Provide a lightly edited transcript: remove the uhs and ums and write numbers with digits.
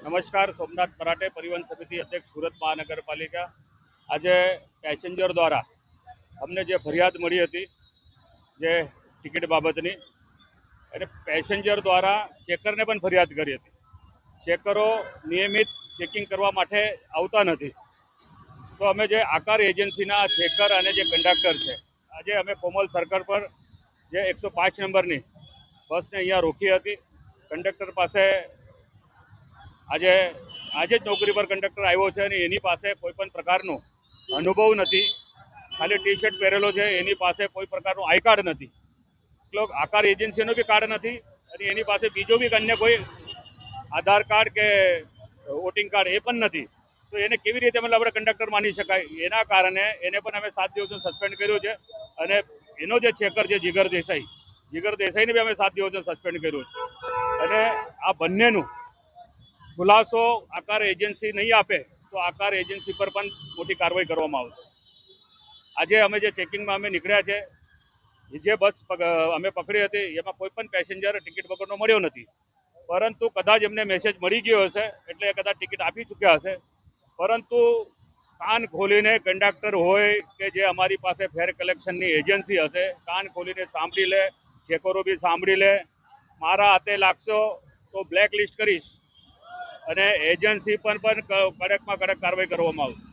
નમસ્કાર, સોમનાથ મરાઠે પરિવહન સમિતિ અધ્યક્ષ સુરત મહાનગરપાલિકા। આજે પેસેન્જર દ્વારા અમને જે ફરિયાદ મળી હતી જે ટિકિટ બાબતની, અને પેસેન્જર દ્વારા ચેકરને પણ ફરિયાદ કરી હતી। ચેકરો નિયમિત ચેકિંગ કરવા માટે આવતા નથી, તો અમે જે આકાર એજન્સીના ચેકર અને જે કંડક્ટર છે, આજે અમે કોમલ સર્કલ પર જે 105 નંબરની બસને અહીંયા રોકી હતી। કંડક્ટર પાસે આજે જ નોકરી પર કંડક્ટર આવ્યો છે અને એની પાસે કોઈ પણ પ્રકારનો અનુભવ નથી, ખાલી ટી શર્ટ પહેરેલો છે, એની પાસે કોઈ પ્રકારનું આઈ કાર્ડ નથી, મતલબ આકાર એજન્સીનો બી કાર્ડ નથી અને એની પાસે બીજો બી અન્ય કોઈ આધાર કાર્ડ કે વોટિંગ કાર્ડ એ પણ નથી। તો એને કેવી રીતે મતલબ આપણે કંડક્ટર માની શકાય? એના કારણે એને પણ અમે 7 દિવસનો સસ્પેન્ડ કર્યો છે અને એનો જે ચેકર છે જીગર દેસાઈને બી અમે 7 દિવસનો સસ્પેન્ડ કર્યો છે। અને આ બંનેનું ખુલાસો આકાર એજન્સી નહીં આપે તો આકાર એજન્સી પર પણ મોટી કાર્યવાહી કરવામાં આવશે। આજે અમે જે ચેકિંગમાં અમે નીકળ્યા છે, જે બસ અમે પકડી હતી એમાં કોઈ પણ પેસેન્જર ટિકિટ વગરનો મળ્યો નથી, પરંતુ કદાચ એમને મેસેજ મળી ગયો હશે એટલે કદાચ ટિકિટ આપી ચૂક્યા હશે। પરંતુ કાન ખોલીને કંડક્ટર હોય કે જે અમારી પાસે ફેર કલેક્શનની એજન્સી હશે, કાન ખોલીને સાંભળી લે, ચેકરો બી સાંભળી લે। મારા હાથે લાગશો તો બ્લેક લિસ્ટ કરીશ અને એજન્સી પર પણ કડકમાં કડક કાર્યવાહી કરવામાં આવશે।